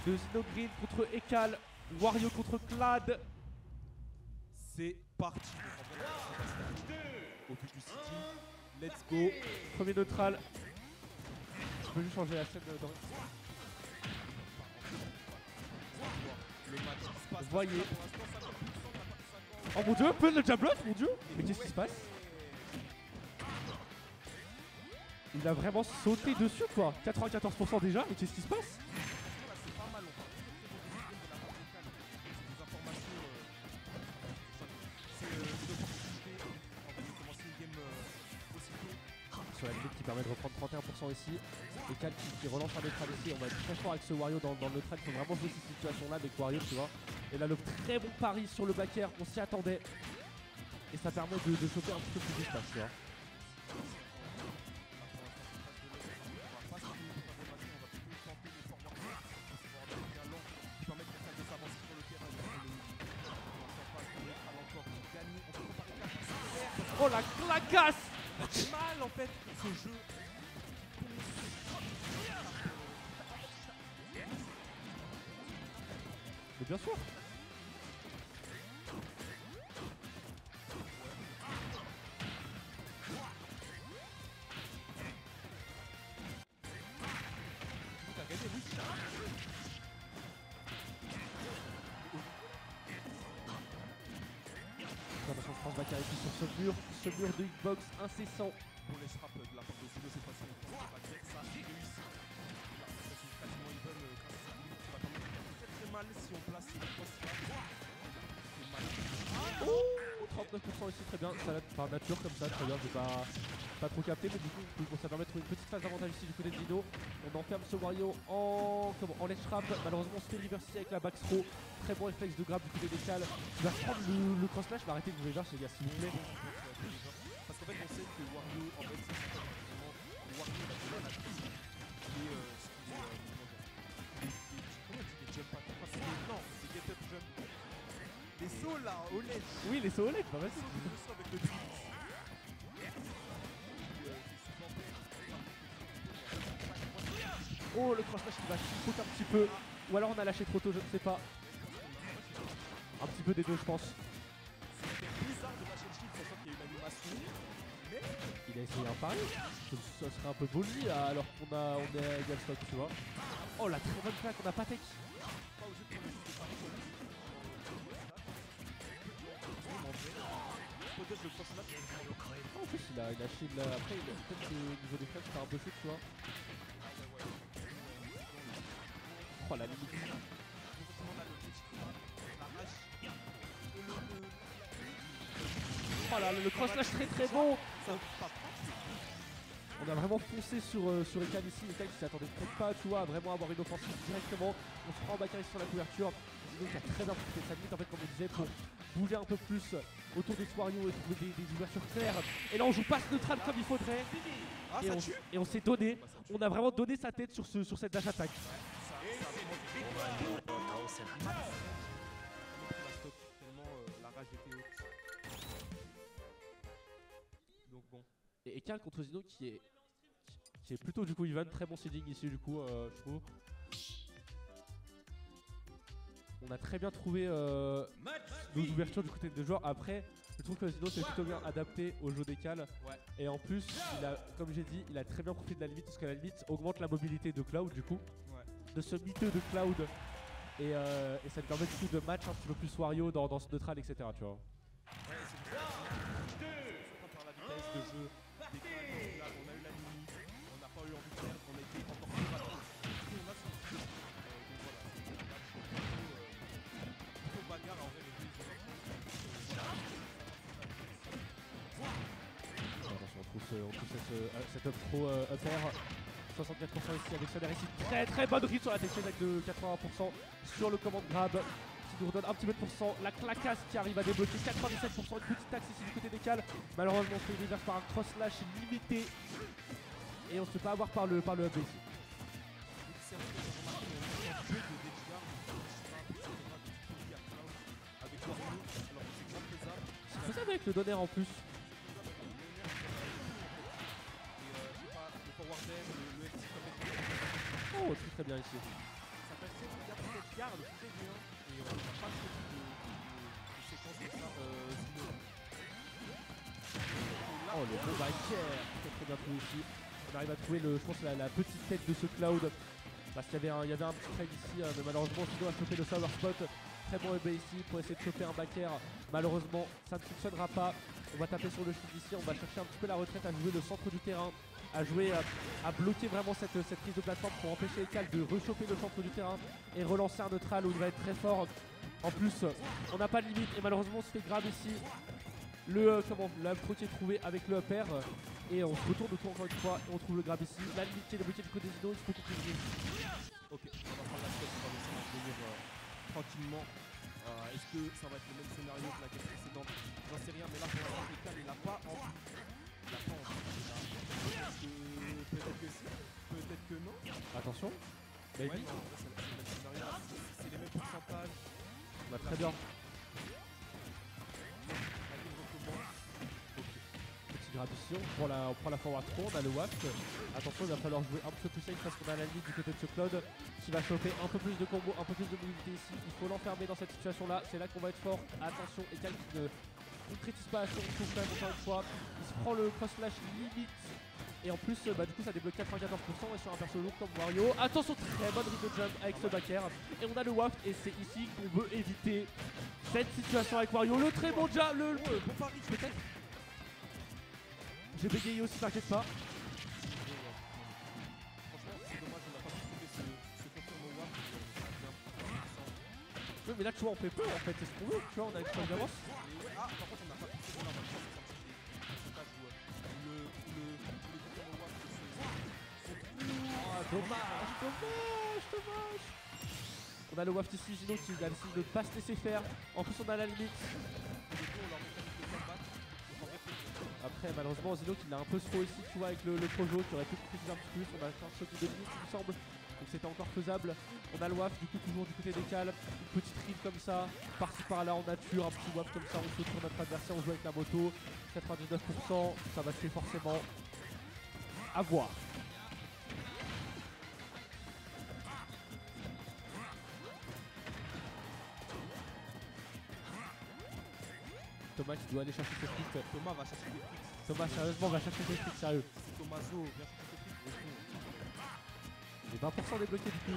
de Zinogreen contre Ekal, Wario contre Clad. C'est parti. Au but du City. Let's go. Premier neutral. Je peux juste changer la scène dans... Le match qui se passe. Voyez. Pour l'instant, ça va plus de 100, ça va plus de 50. Oh mon dieu, Pun le jab bluff, mon dieu. Mais qu'est-ce qui se passe? Il a vraiment sauté dessus quoi. 94% déjà, mais qu'est-ce qui se passe? Là, c'est pas mal. On parle de la part de Cal. C'est des informations. C'est une opportunité. En fait, de commencer une game aussitôt. Sur la limite qui permet de reprendre 31% ici. Et Cal qui relance un neutral ici. On va être très fort avec ce Wario dans le neutral. Il faut vraiment jouer cette situation là avec Wario, tu vois. Et là, le très bon pari sur le back air, on s'y attendait. Et ça permet de choper un petit peu plus d'espace, tu vois. Oh la clacasse! C'est mal en fait ce jeu. Mais bien sûr! T'as gagné, oui. Attention, je pense Bakary sur ce mur de hitbox incessant. Pour les frappes de la part de Zino cette fois-ci, on va pas dire ça réussit. Là, c'est quasiment une bonne grâce à cette qui va permettre de faire très mal si on place le cross là. C'est mal. Oh, 39% ici, très bien. Ça va par nature comme ça, très bien. J'ai pas trop capté, mais du coup, ça permet de trouver une petite phase d'avantage ici du côté de Dino. On enferme ce Wario en ledge trap. Malheureusement, on se fait reverse avec la back throw. Très bon réflexe de grab du côté des Cal. Il va prendre le cross slash. Mais arrêtez de vous les gars, s'il vous plaît. Parce qu'en fait, on sait que Wario, en fait, c'est vraiment Wario, il a déjà la prise. Et comment on dit des jump attacks? Enfin, c'est des, non, c'est get up jump. Les sauts là, au ledge. Oui, les sauts au ledge, bah vas-y. Le saut avec le drift. Oh, le cross slash qui va chipoter un petit peu. Ou alors on a lâché trop tôt, je ne sais pas. Un petit peu des deux, je pense. C'était bizarre de lâcher le shield, sachant qu'il y a une animation. Mais Il a essayé un pari. Ça serait un peu bully alors qu'on est à égal stock, tu vois. Oh, la très bonne claque, on a pas tech. pas osé prendre le shield de Paris. Peut-être le cross match. Oh, en plus, il a shield là. Après, peut-être que au niveau des flags, c'est un peu chaud, tu vois. Oh, la limite. Oh là, le cross slash très bon. On a vraiment foncé sur Ekal ici. Ekal qui s'attendait peut-être pas, tu vois, à vraiment avoir une offensive directement. On se prend en Bakary sur la couverture. Zino qui a très bien profité de sa limite, en fait, comme on disait, pour bouger un peu plus autour des Wario et trouver des ouvertures claires. Et là, on joue pas ce neutral comme il faudrait. Ah, Et on s'est donné. On a vraiment donné sa tête sur cette dash attack. La rage était haute. Donc bon. Et Ekal contre Zino qui est plutôt du coup even, très bon seeding ici du coup je trouve. On a très bien trouvé nos ouvertures du côté des joueurs. Après, je trouve que Zino s'est plutôt bien adapté au jeu d'Ekal. Ouais. Et en plus, comme j'ai dit, il a très bien profité de la limite parce que la limite augmente la mobilité de Cloud du coup. Ouais. De ce miteux de Cloud. Et ça lui permet du coup de match un petit peu plus Wario dans ce neutral, etc. Tu vois. Ouais, c'est par la vitesse de jeu des Cal. Là, on a eu la limite, on n'a pas eu envie de perdre, on a été encore plus rapide. Et on a sorti. Donc voilà, c'est un match plutôt bagarre en vrai, les deux ils Attention, on trouve cette up pro up air. 64% ici avec Soler ici. Très bonne read sur la tech avec de 80% sur le commande grab. Qui nous redonne un petit peu de pourcent. La clacasse qui arrive à débloquer 97%. Une petite taxe ici du côté des Cal. Malheureusement, on se fait reverse par un cross slash limité. Et on se fait pas avoir par le up ici. c'est vrai que j'ai remarqué un jeu de Deadguard avec Wario, alors que c'est grand faisable. C'est faisable avec le donner en plus. Le forward air, le LT comme Oh, très bien ici. ça fait pas trop de séquences comme ça. Zino. Oh le bon backer, très bien trouvé ici. On arrive à trouver je pense la petite tête de ce Cloud. Parce qu'il y avait un petit trade ici, mais malheureusement Zino a chopé le sour spot. Très bon EB ici pour essayer de choper un backer. Malheureusement ça ne fonctionnera pas. On va taper sur le shield ici, on va chercher un petit peu la retraite, à jouer le centre du terrain, à jouer, à bloquer vraiment cette prise de plateforme pour empêcher Ekal de rechoper le centre du terrain et relancer un neutral où il va être très fort. En plus on n'a pas de limite et malheureusement on se fait grab ici. L'intro qui est trouvé avec le upper et on se retourne autour encore une fois et on trouve le grab ici. La limite qui est débloquée du côté Zino, il faut qu'on continue. Ok, on va prendre la step, on va laisser revenir tranquillement. Est-ce que ça va être le même scénario que la game précédente? J'en sais rien, mais là pour l'instant Ekal il n'a pas envie. Il n'a pas envie. Peut-être que si, peut-être que non. Attention, Ouais, baby. non, c'est le même scénario, c'est les mêmes pourcentages. Bah, très bien. La game recommence. Petit grab ici, on prend la forward throw, on a le waft. Attention, il va falloir jouer un petit peu plus safe parce qu'on a la limite du côté de ce Cloud qui va choper un peu plus de combos, un peu plus de mobilité ici. Il faut l'enfermer dans cette situation là, c'est là qu'on va être fort. Attention, Ekal qui ne concrétise pas assez, on trouve quand même encore une fois. Il se prend le cross flash limite. Et en plus, du coup, ça débloque 94% et sur un perso lourd comme Wario. Attention, très bonne read de jump avec ce backer. Et on a le waft et c'est ici qu'on veut éviter cette situation avec Wario. Le très bon jab, le Bon pari, peut-être. J'ai bégayé aussi, t'inquiète pas. Franchement, c'est dommage, on n'a pas pu trouver ce confirme au WAP. Oui, mais là, tu vois, on fait peu en fait, c'est ce qu'on veut. Tu vois, on a une fois d'avance. Ah, par contre, on n'a pas pu trouver là, on va prendre des pourcentages où le confirme au WAP Ah, dommage. On a le waft ici, Gino qui a décidé de ne pas se laisser faire. En plus, on a la limite. Après, malheureusement, Zino qui l'a un peu slow ici, tu vois, avec le projo qui aurait pu préciser un petit peu plus. On a fait un shot de limite, il me semble. Donc c'était encore faisable. On a le waft, du coup, toujours du côté des cales. Une petite ride comme ça, par-ci par-là en nature. Un petit waft comme ça, on saute sur notre adversaire, on joue avec la moto. 99%, ça va se faire forcément. À voir. Thomas qui doit aller chercher ses frites. Thomas va chercher des tricks. Thomas, sérieusement, va chercher ses frites, sérieux. Tommaso, viens chercher des tricks, gros con. Les 20% débloqués du coup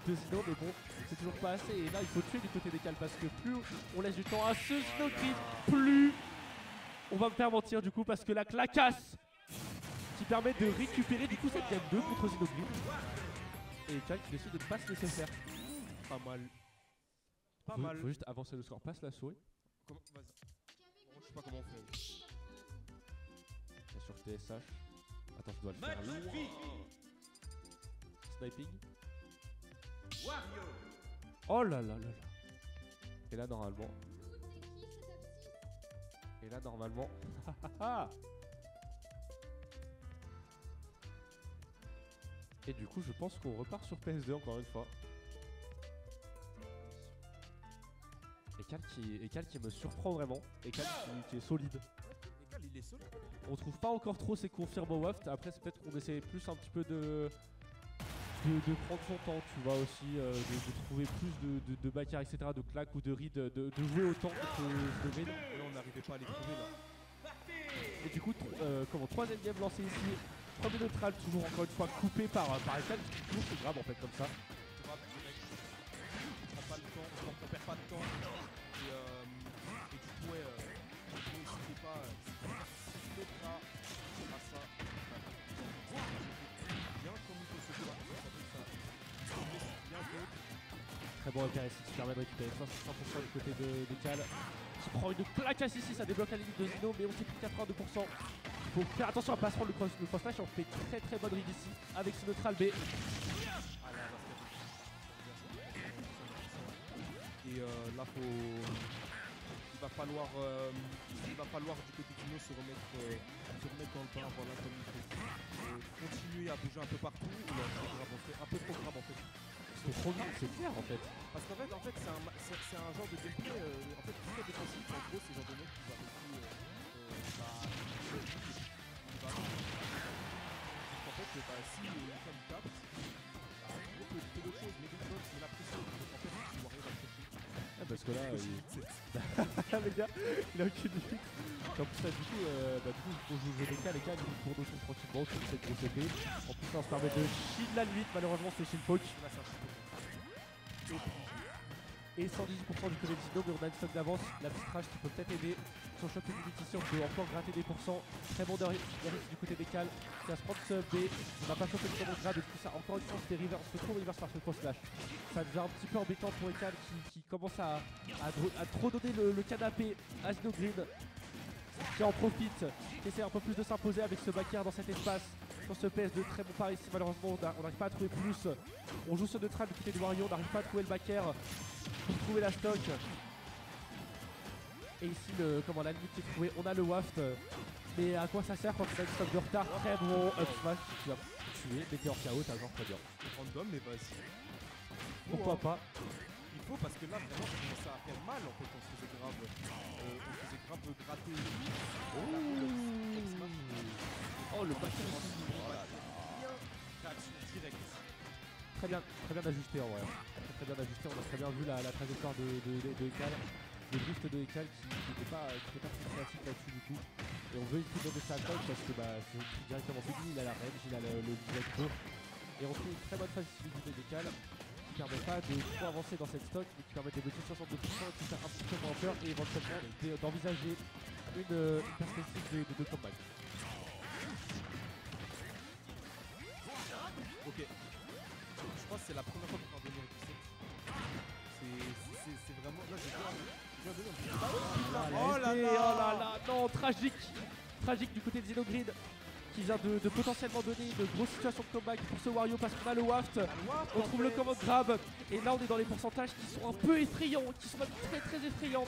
de Zino, mais bon, c'est toujours pas assez. Et là, il faut tuer du côté des cales parce que plus on laisse du temps à ce Zino Grip, plus on va me faire mentir du coup parce que la clacasse qui permet de récupérer du coup cette game 2 contre Zino Grip. Et Cal qui décide de ne pas se laisser faire. Pas mal. Pas mal. Faut juste avancer le score, passe la souris. Vas-y. Bon, je sais pas comment on fait. Bien sûr TSH. Attends, je dois le faire loin. Sniping. Oh là là là là. Et là normalement. Et du coup je pense qu'on repart sur PS2 encore une fois. Ekal qui me surprend vraiment. Ekal qui est solide. Ekal il est solide. On trouve pas encore trop ses confirmes au waft. Après c'est peut-être qu'on essaie plus un petit peu de prendre son temps, tu vois aussi, de trouver plus de backers, etc., de claques ou de read, de jouer autant que de read. Et là on n'arrivait pas à les trouver là. Et du coup, troisième game lancé ici. Premier neutral, toujours encore une fois coupé par Ekal, qui toujours se grave en fait comme ça. Grave direct. On prend pas le temps, on perd pas de temps. Et du coup, ouais, n'hésitez pas, n'hésitez pas à ça. Bien comme il faut se voir, ça fait ça. Bien d'autres. Très bon repère ici qui permet de récupérer 100% du côté d'Ekal. Qui prend une clacasse ici, ça débloque la limite de Zino, mais on s'est pris 82%. Faut faire attention à pas se prendre le cross flash, on fait très bonne read ici avec ce neutral B. Et là, il va falloir du côté du Dino se remettre dans le bain, voilà, comme il faut. Continuer à bouger un peu partout, ou un peu trop grave en fait. C'est trop vite, c'est clair en fait. Parce qu'en fait, c'est un genre de gameplay en fait très défensif. En gros, c'est le genre de mec qui va beaucoup en fait, si il capte, il peut éviter d'autres choses, mais d'autres choses, mais la pression. En fait, si Wario va que là, Coach, il... c'est- les gars, il a aucune limite. En plus là, du coup, on joue le DK, les gars, ils tournent autour tranquillement sur cette grosse épée. En plus là, on se permet de shield la limite, malheureusement c'est shield poke. Là, c'est un petit peu bon. Et 118% du côté de Zino, mais on a une stock d'avance. La petite rage qui peut peut-être aider. Sur Shop Unity ici, on peut encore gratter des pourcents. Très bon derrière du côté des cales. Qui va se prendre ce B. On n'a pas chopé le command grab et tout ça. Encore une fois, c'était reverse, le trop reverse par ce cross slash. Ça devient un petit peu embêtant pour Ekal qui commence à trop donner le canapé à Zino Green. Qui en profite, qui essaie un peu plus de s'imposer avec ce backer dans cet espace. Sur ce PS2, très bon par ici, malheureusement on n'arrive pas à trouver plus. On joue ce neutral du côté du Wario, on n'arrive pas à trouver le backer pour trouver la stock. Et ici, la limite qui est trouvée, on a le waft. Mais à quoi ça sert quand on a une stock de retard? Très bon up smash qui va tuer, mettez hors KO, t'as genre très bien. Random, mais vas-y. Pourquoi pas? Il faut parce que là vraiment ça commençait à faire mal en fait, on se faisait grave gratter. Oh le backer aussi. Bien, réaction directe. Très bien ajusté en vrai. Très bien ajusté, on a très bien vu la trajectoire de Ekal. Le drift de Ekal qui n'était pas très créatif là-dessus du coup. Et on veut essayer de donner ça à Coach parce que c'est directement fini, il a la range, il a le direct court. Et on trouve une très bonne phase ici du côté d'Ekal qui permet pas de trop avancer dans cette stock mais qui permet de baisser 62% et qui fait un petit peu moins peur et éventuellement d'envisager une perspective de comeback. Ok. Je pense que c'est la première fois qu'on va donner le 17. C'est vraiment. Là j'ai bien donné un petit. Oh là là, non, tragique du côté de Zino Green qui vient de potentiellement donner une grosse situation de comeback pour ce Wario parce qu'on a le waft, on trouve le command grab et là on est dans les pourcentages qui sont un peu effrayants, qui sont même très effrayants.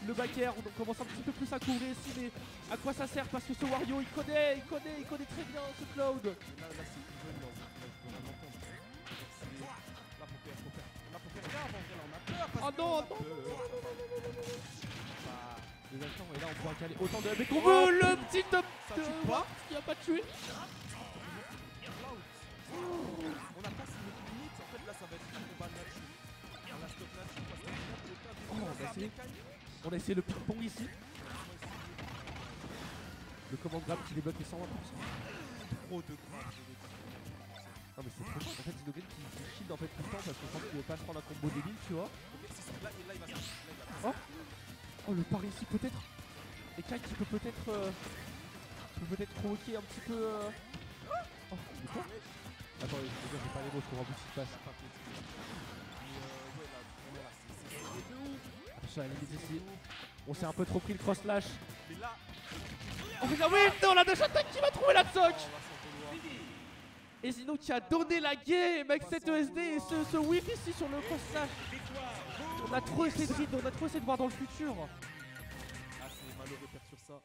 Le backer, on commence un petit peu plus à couvrir ici, mais à quoi ça sert parce que ce Wario il connaît très bien ce Cloud. Là c'est even dans là pour faire gaffe en vrai, là on a peur parce Oh non, que Les actions, et là on pourra caler autant de mais qu'on veut le petit top ça de tue pas. qui a pas tué. On a pas si limite, en fait là ça va être un combat nature. On a stop nature parce que On a essayé le ping-pong ici. Le command grab qui débloque les 120%. trop de grab. Non mais c'est trop fort. En fait Zino Green qui shield en fait tout le temps parce que je pense qu'il veut pas se prendre un combo débile, tu vois. Là il va se Oh le pari ici peut-être. Et Kai qui peut peut-être provoquer un petit peu Oh mais quoi? Attends les gars j'ai pas les mots, je comprends plus ce qui se passe. Attention à la limite ici. On s'est un peu trop pris le cross slash. Mais là. Oh mais oui, non la dash attack qui va trouver la sock. Et Zino qui a donné la game avec cette ESD et ce whip ici sur le cross slash. On a trop essayé de read, on a trop essayé de voir dans le futur. Ah c'est malheureux de perdre sur ça.